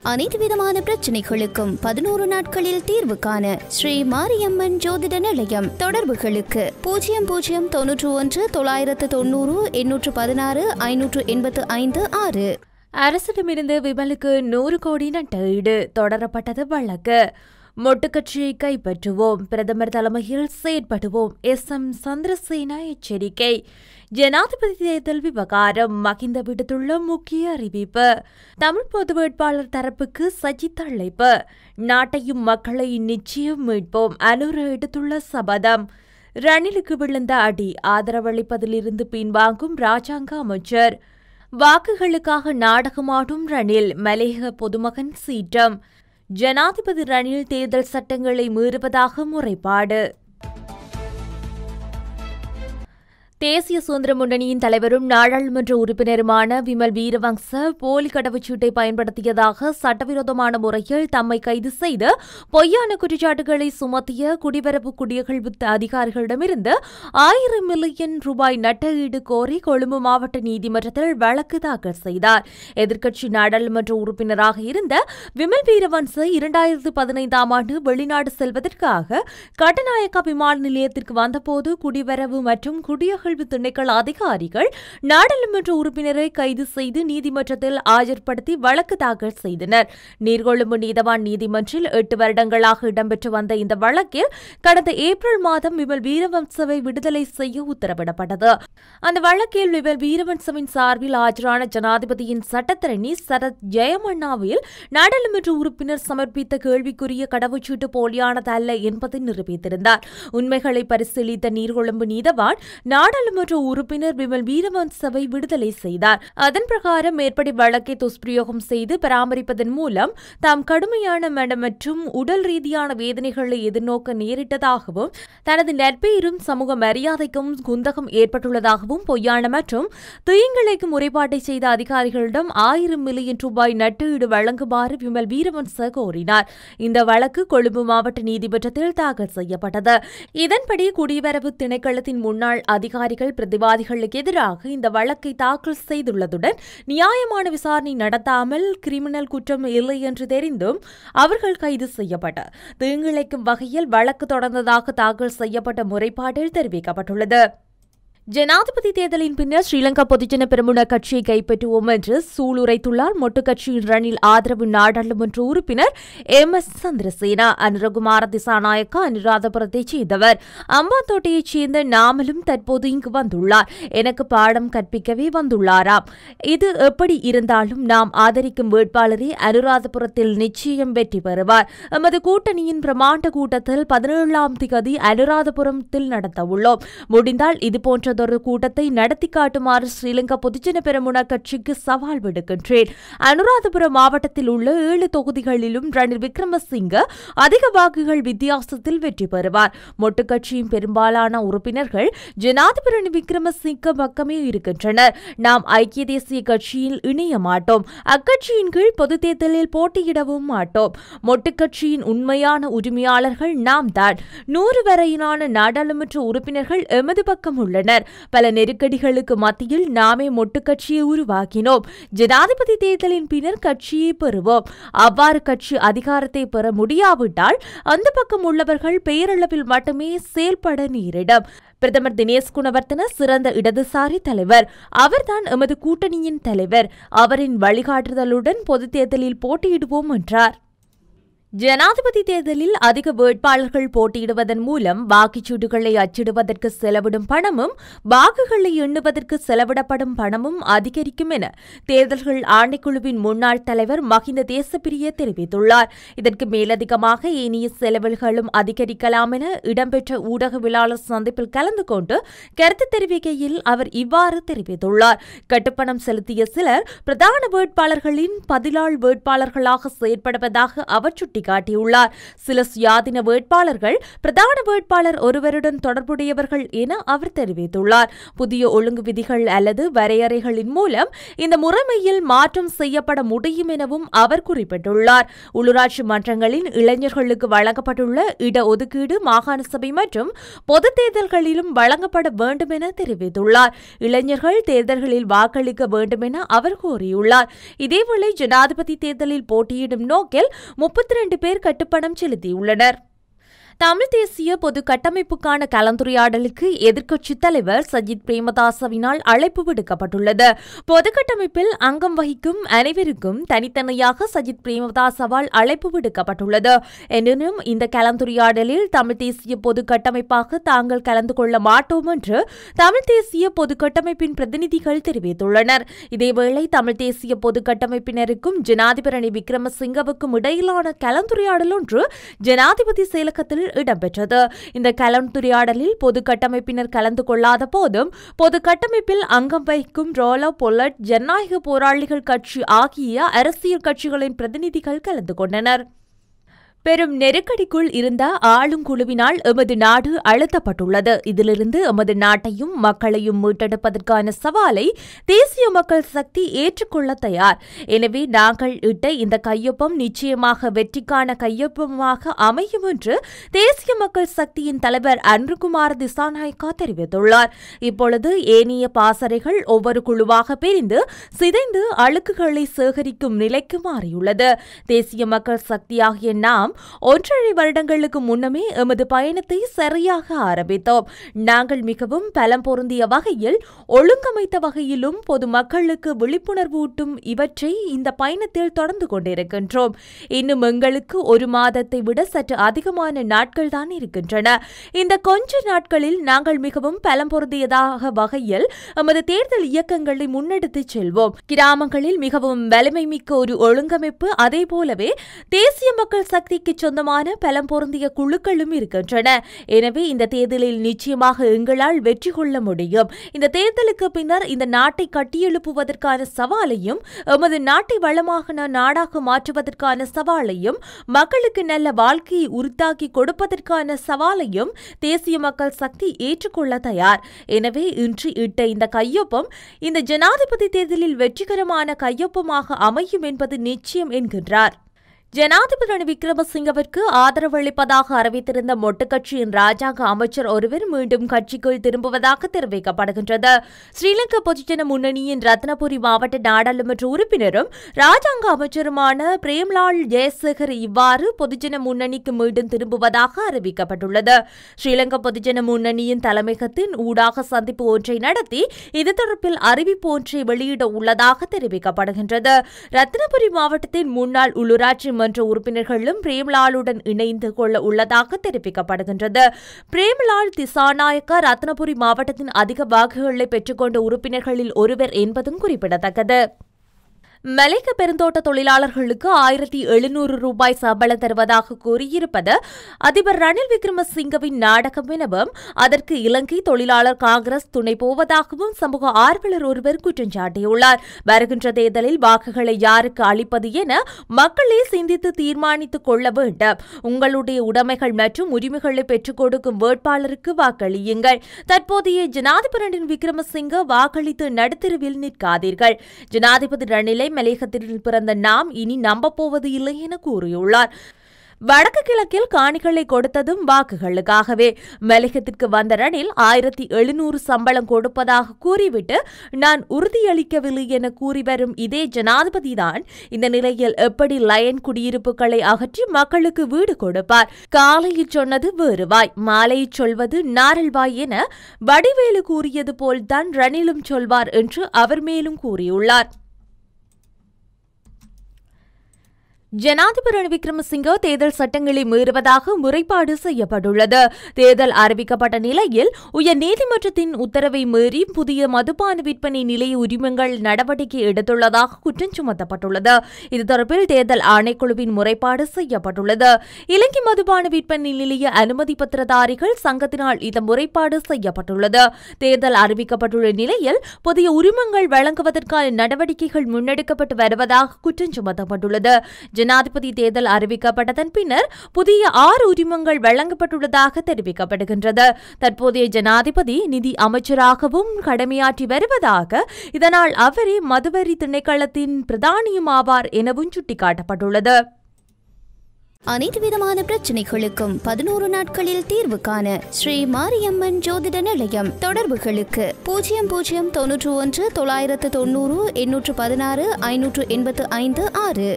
அனைத்து விதமான பிரச்சனைகளுக்கும் 11 நாட்களில் தீர்வு காண ஸ்ரீ மாரியம்மன் ஜோதிட நிலையம். தொடர்புகளுக்கு 0091 990 816 585 6. அரசிடமிருந்து விமலுக்கு 100 கோடி நட்டஈடு தொடரப்பட்டது வழக்கு. மொட்டுக்கட்சியை கைப்பற்றுவோம், பிரதமர் தலைமையில் செயற்படுவோம். SM சந்திரசேனா எச்சரிக்கை. ஜனாதிபதி தேர்தல் விவகாரம் மகிந்த விடுத்துள்ள முக்கிய அறிவிப்பு. தமிழ் பொது வேட்பாளர் தரப்புக்கு சஜித் அழைப்பு. நாட்டையும் மக்களை நிச்சயம் மீட்போம், அனுர எடுத்துள்ள சபதம். ரணிலுக்கு விழுந்த அடி, ஆதரவளிப்பதிலிருந்து பின்வாங்கும் ராஜாங்க அமைச்சர். வாக்குகளுக்காக நாடகமாடும் ரணில், மலையக பொதுமகன் சீற்றம். ஜனாதிபதி ரணில் தேர்தல் சட்டங்களை மீறுவதாக முறைப்பாடு. தேசிய சுதந்திர முன்னணியின் தலைவரும் நாடாளுமன்ற உறுப்பினருமான விமல் வீரவங்ச போலி கடவுச்சீட்டை பயன்படுத்தியதாக சட்டவிரோதமான முறையில் தம்மை கைது செய்து பொய்யான குற்றச்சாட்டுகளை சுமத்திய குடிவரவு குடியகழ்வு அதிகாரிகளிடமிருந்து 1000 மில்லியன் ரூபாய் நட்டஈடு கோரி கொழும்பு மாவட்ட நீதிமன்றத்தில் வழக்கு தாக்கல் செய்தார். எதிர்க்கட்சி நாடாளுமன்ற உறுப்பினராக இருந்த விமல் வீரவன்ச 2015ஆம் ஆண்டு வெளிநாடு செல்வதற்காக கட்டநாயக்கா விமான நிலையத்திற்கு வந்தபோது குடிவரவு மற்றும் குடியகழ்வு திணைக்கள அதிகாரிகள் நாடாளுமன்ற உறுப்பினரை கைது செய்து நீதிமன்றத்தில் ஆஜர்படுத்தி வழக்கு தாக்கல் செய்தனர். நீர்கொழும்பு நீதவான் நீதிமன்றில் 8 வருடங்களாக இடம்பெற்று வந்த இந்த வழக்கில் கடந்த ஏப்ரல் மாதம் விமல் வீரவன்சவை விடுதலை செய்ய உத்தரவிடப்பட்டது. அந்த வழக்கில் விமல் வீரவன்சவின் சார்பில் ஆஜரான ஜனாதிபதியின் சட்டத்தரணி சரத் ஜெயமண்ணாவில் நாடாளுமன்ற உறுப்பினர் சமர்ப்பித்த கேள்விக்குரிய கடவுச்சீட்டு போலியானது அல்ல என்பதை நிரூபித்திருந்தார். உண்மைகளை பரிசீலித்த நீர்கொழும்பு நீதவான் நாடாளுமன்ற உறுப்பினர் விமல் வீரவன்சவை விடுதலை செய்தார். அதன் பிரகாரம் மேற்படி வழக்கை துஷ்பிரயோகம் செய்து பராமரிப்பதன் மூலம் தாம் கடுமையான மன மற்றும் உடல் ரீதியான வேதனைகளை எதிர்நோக்க நேரிட்டதாகவும் தனது நற்பெயரும் சமூக மரியாதைக்கும் குந்தகம் ஏற்பட்டுள்ளதாகவும் பொய்யான மற்றும் தீங்கிழைக்கும் முறைப்பாட்டை செய்த அதிகாரிகளிடம் 1000 மில்லியன் ரூபாய் நட்டஈடு வழங்குமாறு விமல் வீரவன்ச கோரினார். இந்த வழக்கு கொழும்பு மாவட்ட நீதிமன்றத்தில் தாக்கல் செய்யப்பட்டது. இதன்படி குடிவரவு திணைக்களத்தின் முன்னாள் அதிகாரிகள் பிரதிவாதிகளுக்கு எதிராக இந்த வழக்கை தாக்கல் செய்துள்ளதுடன் நியாயமான விசாரணை நடத்தாமல் கிரிமினல் குற்றம் இல்லை என்று தெரிந்தும் அவர்கள் கைது செய்யப்பட்டு தீங்கிழைக்கும் வகையில் வழக்கு தொடர்ந்ததாக தாக்கல் செய்யப்பட்ட முறைப்பாட்டில் தெரிவிக்கப்பட்டுள்ளது. ஜனாதிபதி தேர்தலின் பின்னர் ஸ்ரீலங்கா பொதுஜன பெரமுன கட்சியை கைப்பற்றுவோம் என்று சூளுரைத்துள்ளார் மொட்டுக்கட்சியின் ரணில் ஆதரவு நாடாளுமன்ற உறுப்பினர் MS சந்திரசேனா. அனுரகுமார திசாநாயக்கா அனுராதபுரத்தைச் சேர்ந்தவர். அம்பாத்தோட்டையைச் சேர்ந்த நாமலும் தற்போது இங்கு வந்துள்ளார். எனக்கு பாடம் கற்பிக்கவே வந்துள்ளாராம். இது எப்படி இருந்தாலும் நாம் ஆதரிக்கும் வேட்பாளரே அனுராதபுரத்தில் நிச்சயம் வெற்றி பெறுவார். எமது கூட்டணியின் பிரமாண்ட கூட்டத்தில் 17ஆம் தேதி அனுராதபுரத்தில் நடத்தவுள்ளோம். முடிந்தால் இதுபோன்ற ஒரு கூட்டத்தை நடத்தி காட்டுமாறு ஸ்ரீலங்கா பொதுஜன பெரமுன கட்சிக்கு சவால் விடுக்கின்றேன். அனுராதபுரம் மாவட்டத்தில் உள்ள 7 தொகுதிகளிலும் ரணில் விக்ரமசிங்க அதிக வாக்குகள் வித்தியாசத்தில் வெற்றி பெறுவார். மொட்டு கட்சியின் பெரும்பாலான உறுப்பினர்கள் ஜனாதிபதி ரணில் விக்ரமசிங்க பக்கமே இருக்கின்றனர். நாம் ஐக்கிய தேசிய கட்சியில் இணைய மாட்டோம். அக்கட்சியின் கீழ் பொது தேர்தலில் போட்டியிடவும் மாட்டோம். மொட்டு கட்சியின் உண்மையான உரிமையாளர்கள் நாம் தான். 100 வரையிலான நாடாளுமன்ற உறுப்பினர்கள் எமது பக்கம் உள்ளனர். பல நெருக்கடிகளுக்கு மத்தியில் நாமே மொட்டு கட்சியை உருவாக்கினோம். ஜனாதிபதி தேர்தலின் பின்னர் கட்சியை பெறுவோம். அவ்வாறு கட்சி அதிகாரத்தை பெற முடியாவிட்டால் அந்த பக்கம் உள்ளவர்கள் பெயரளவில் மட்டுமே செயல்பட நேரிடும். பிரதமர் தினேஷ் குணவர்த்தன சிறந்த இடதுசாரி தலைவர். அவர்தான் எமது கூட்டணியின் தலைவர். அவரின் வழிகாட்டுதலுடன் பொது தேர்தலில் போட்டியிடுவோம் என்றார். ஜனாதிபதி தேர்தலில் அதிக வேட்பாளர்கள் போட்டியிடுவதன் மூலம் வாக்குச்சீட்டுகளை அச்சிடுவதற்கு செலவிடும் பணமும் வாக்குகளை எண்ணுவதற்கு செலவிடப்படும் பணமும் அதிகரிக்கும் என தேர்தல்கள் ஆணைக்குழுவின் முன்னாள் தலைவர் மஹிந்த தேசப்பிரிய தெரிவித்துள்ளார். இதற்கு மேலதிகமாக ஏனைய செலவுகளும் அதிகரிக்கலாம் என இடம்பெற்ற ஊடகவியலாளர் சந்திப்பில் கலந்து கொண்டு கருத்து தெரிவிக்கையில் அவர் இவ்வாறு தெரிவித்துள்ளார். கட்டுப்பணம் செலுத்திய சிலர் பிரதான வேட்பாளர்களின் பதிலாள் வேட்பாளர்களாக செயற்படுவதாக அவர் சுட்டி சுட்டிக்காட்டியுள்ளார். சில சுயாதீன வேட்பாளர்கள் பிரதான வேட்பாளர் ஒருவருடன் தொடர்புடையவர்கள் என அவர் தெரிவித்துள்ளார். புதிய ஒழுங்கு விதிகள் அல்லது வரையறைகளின் மூலம் இந்த முறைமையில் மாற்றம் செய்யப்பட முடியும் எனவும் அவர் குறிப்பிட்டுள்ளார். உள்ளூராட்சி மன்றங்களின் இளைஞர்களுக்கு வழங்கப்பட்டுள்ள இடஒதுக்கீடு மாகாண சபை மற்றும் பொதுத் தேர்தல்களிலும் வழங்கப்பட வேண்டும் என தெரிவித்துள்ளார். இளைஞர்கள் தேர்தல்களில் வாக்களிக்க வேண்டும் என அவர் கோரியுள்ளார். இதேவேளை ஜனாதிபதி தேர்தலில் போட்டியிடும் நோக்கில் 32 பேர் கட்டுப்பணம் செலுத்தியுள்ளனர். தமிழ் தேசிய பொது கட்டமைப்புக்கான கலந்துரையாடலுக்கு எதிர்க்கட்சித் தலைவர் சஜித் பிரேமதாசவினால் அழைப்பு விடுக்கப்பட்டுள்ளது. பொது கட்டமைப்பில் அங்கம் வகிக்கும் அனைவருக்கும் தனித்தனியாக சஜித் பிரேமதாசவால் அழைப்பு விடுக்கப்பட்டுள்ளது. எனினும் இந்த கலந்துரையாடலில் தமிழ் தேசிய பொது கட்டமைப்பாக தாங்கள் கலந்து கொள்ள மாட்டோம் என்று தமிழ் தேசிய பொது கட்டமைப்பின் பிரதிநிதிகள் தெரிவித்துள்ளனர். இதேவேளை தமிழ் தேசிய பொது கட்டமைப்பினருக்கும் ஜனாதிபதி ரணில் விக்ரமசிங்கவுக்கும் இடையிலான கலந்துரையாடல் ஒன்று ஜனாதிபதி செயலகத்தில் இடம்பெற்றது. இந்த கலந்துரையாடலில் பொது கட்டமைப்பினர் கலந்து கொள்ளாத போதும் பொது கட்டமைப்பில் அங்கம் வகிக்கும் ரோலா பொல்லட், ஜனநாயக போராளிகள் கட்சி ஆகிய அரசியல் கட்சிகளின் பிரதிநிதிகள் கலந்து கொண்டனர். பெரும் நெருக்கடிக்குள் இருந்த ஆளுங்குழுவினால் எமது நாடு அழுத்தப்பட்டுள்ளது. இதிலிருந்து எமது நாட்டையும் மக்களையும் மீட்டெடுப்பதற்கான சவாலை தேசிய மக்கள் சக்தி ஏற்றுக்கொள்ள தயார். எனவே நாங்கள் இட்ட இந்த கையொப்பம் நிச்சயமாக வெற்றிக்கான கையொப்பமாக அமையும் என்று தேசிய மக்கள் சக்தியின் தலைவர் அன்ருகுமார் திசாநாயக்கா தெரிவித்துள்ளார். இப்பொழுது ஏனைய பாசறைகள் ஒவ்வொரு குழுவாக பிரிந்து சிதைந்து அழுக்குகளை சேகரிக்கும் நிலைக்கு மாறியுள்ளது. தேசிய மக்கள் சக்தியாகிய நாம் 1.5 வருடங்களுக்கு முன்னமே எமது பயணத்தை சரியாக ஆரம்பித்தோம். நாங்கள் மிகவும் பலம் பொருந்திய வகையில் ஒழுங்கமைத்த வகையிலும் பொதுமக்களுக்கு விழிப்புணர்வூட்டும் இவற்றை இந்த பயணத்தில் தொடர்ந்து கொண்டிருக்கின்றோம். இன்னும் எங்களுக்கு 1 மாதத்தை விட சற்று அதிகமான நாட்கள் தான் இருக்கின்றன. இந்த கொஞ்ச நாட்களில் நாங்கள் மிகவும் பலம் பொருந்தியதாக வகையில் எமது தேர்தல் இயக்கங்களை முன்னெடுத்துச் செல்வோம். கிராமங்களில் மிகவும் வலிமை மிக்க ஒரு ஒழுங்கமைப்பு, அதே போலவே தேசிய மக்கள் சக்தி சொந்தமான பலம் பொருந்திய குழுக்களும் இருக்கின்றன. எனவே இந்த தேர்தலில் நிச்சயமாக எங்களால் வெற்றி கொள்ள முடியும். இந்த தேர்தலுக்கு பின்னர் இந்த நாட்டை கட்டியெழுப்புவதற்கான சவாலையும் எமது நாட்டை வளமான நாடாக மாற்றுவதற்கான சவாலையும் மக்களுக்கு நல்ல வாழ்க்கையை உறுத்தாக்கி கொடுப்பதற்கான சவாலையும் தேசிய மக்கள் சக்தி ஏற்றுக்கொள்ள தயார். எனவே இன்று இட்ட இந்த கையொப்பம் இந்த ஜனாதிபதி தேர்தலில் வெற்றிகரமான கையொப்பமாக அமையும் என்பது நிச்சயம் என்கின்றார். ஜனாதிபதி ரணில் விக்ரமசிங்கவிற்கு ஆதரவு அளிப்பதாக அறிவித்திருந்த மொட்டு கட்சியின் ராஜாங்க அமைச்சர் ஒருவர் மீண்டும் கட்சிக்குள் திரும்புவதாக தெரிவிக்கப்படுகின்றது. ஸ்ரீலங்கா பொதுஜன முன்னணியின் ரத்னபுரி மாவட்ட நாடாளுமன்ற உறுப்பினரும் ராஜாங்க அமைச்சருமான பிரேம்லால் ஜெயசேகர் இவ்வாறு பொதுஜன முன்னணிக்கு மீண்டும் திரும்புவதாக அறிவிக்கப்பட்டுள்ளது. ஸ்ரீலங்கா பொதுஜன முன்னணியின் தலைமையகத்தின் ஊடாக சந்திப்பு ஒன்றை நடத்தி இது தொடர்பில் அறிவிப்பு ஒன்றை வெளியிட உள்ளதாக தெரிவிக்கப்படுகின்றது. ரத்னபுரி மாவட்டத்தின் முன்னாள் உள்ளூராட்சி மன்ற உறுப்பினர்களும் பிரேம்லாலுடன் இணைந்து கொள்ள உள்ளதாக தெரிவிக்கப்படுகின்றது. பிரேம்லால் திசாநாயக்கா ரத்னபுரி மாவட்டத்தின் அதிக வாக்குகளை பெற்றுக்கொண்ட உறுப்பினர்களில் ஒருவர் என்பதும் குறிப்பிடத்தக்கது. மலைக்க பெருந்தோட்ட தொழிலாளர்களுக்கு 1700 ரூபாய் சம்பளம் தருவதாக கூறியிருப்பது அதிபர் ரணில் விக்ரமசிங்கவின் நாடகம் எனவும் அதற்கு இலங்கை தொழிலாளர் காங்கிரஸ் துணை போவதாகவும் சமூக ஆர்வலர் ஒருவர் குற்றம் சாட்டியுள்ளார். வருகின்ற தேர்தலில் வாக்குகளை யாருக்கு அளிப்பது என மக்களே சிந்தித்து தீர்மானித்துக் கொள்ள வேண்டும். உங்களுடைய உடைமைகள் மற்றும் உரிமைகளை பெற்றுக் கொடுக்கும் வேட்பாளருக்கு வாக்களியுங்கள். தற்போதைய ஜனாதிபதி ரணில் விக்ரமசிங்க வாக்களித்து நடுத்தெருவில் நிற்காதீர்கள். ஜனாதிபதி ரணிலை மலையகத்தில் பிறந்த நாம் இனி நம்பப்போவது இல்லை என கூறியுள்ளார். வடக்கு கிழக்கில் காணிகளை கொடுத்ததும் வாக்குகளுக்காகவே. மலையகத்திற்கு வந்த ரணில் 1700 சம்பளம் கொடுப்பதாக கூறிவிட்டு நான் உறுதியளிக்கவில்லை என கூறி வரும் இதே ஜனாதிபதிதான் இந்த நிலையில் எப்படி லயன் குடியிருப்புகளை அகற்றி மக்களுக்கு வீடு கொடுப்பார்? காலையில் சொன்னது வேறுவாய், மாலையில் சொல்வது நாரல்வாய் என வடிவேலு கூறியது போல்தான் ரணிலும் சொல்வார் என்று அவர் மேலும் கூறியுள்ளார். ஜனாதிபதி ரணில் விக்ரமசிங்க தேர்தல் சட்டங்களை மீறுவதாக முறைப்பாடு செய்யப்பட்டுள்ளது. தேர்தல் அறிவிக்கப்பட்ட நிலையில் உயர் நீதிமன்றத்தின் உத்தரவை மீறி புதிய மதுபான விற்பனை நிலைய உரிமங்கள் நடவடிக்கை எடுத்துள்ளதாக குற்றம் சுமத்தப்பட்டுள்ளது. இது தொடர்பில் தேர்தல் ஆணைக்குழுவின் முறைப்பாடு செய்யப்பட்டுள்ளது. இலங்கை மதுபான விற்பனை நிலைய அனுமதி பத்திரதாரிகள் சங்கத்தினால் இந்த முறைப்பாடு செய்யப்பட்டுள்ளது. தேர்தல் அறிவிக்கப்பட்டுள்ள நிலையில் புதிய உரிமங்கள் வழங்குவதற்கான நடவடிக்கைகள் முன்னெடுக்கப்பட்டு வருவதாக குற்றம் சுமத்தப்பட்டுள்ளது. ஜனாதிபதி தேர்தல் அறிவிக்கப்பட்டதன் பின்னர் புதிய 6 உரிமங்கள் வழங்கப்பட்டுள்ளதாக தெரிவிக்கப்படுகின்றது. தற்போதைய ஜனாதிபதி நிதி அமைச்சராகவும் கடமையாற்றி வருவதாக, இதனால் அவரே மதுவரி திணைக்களத்தின் பிரதானியும் ஆவார் எனவும் சுட்டிக்காட்டப்பட்டுள்ளது. அனைத்து விதமான பிரச்சனைகளுக்கும் 11 நாட்களில் தீர்வு காண ஸ்ரீ மாரியம்மன் ஜோதிட நிலையம். தொடர்புகளுக்கு 0091 990 816 585 6.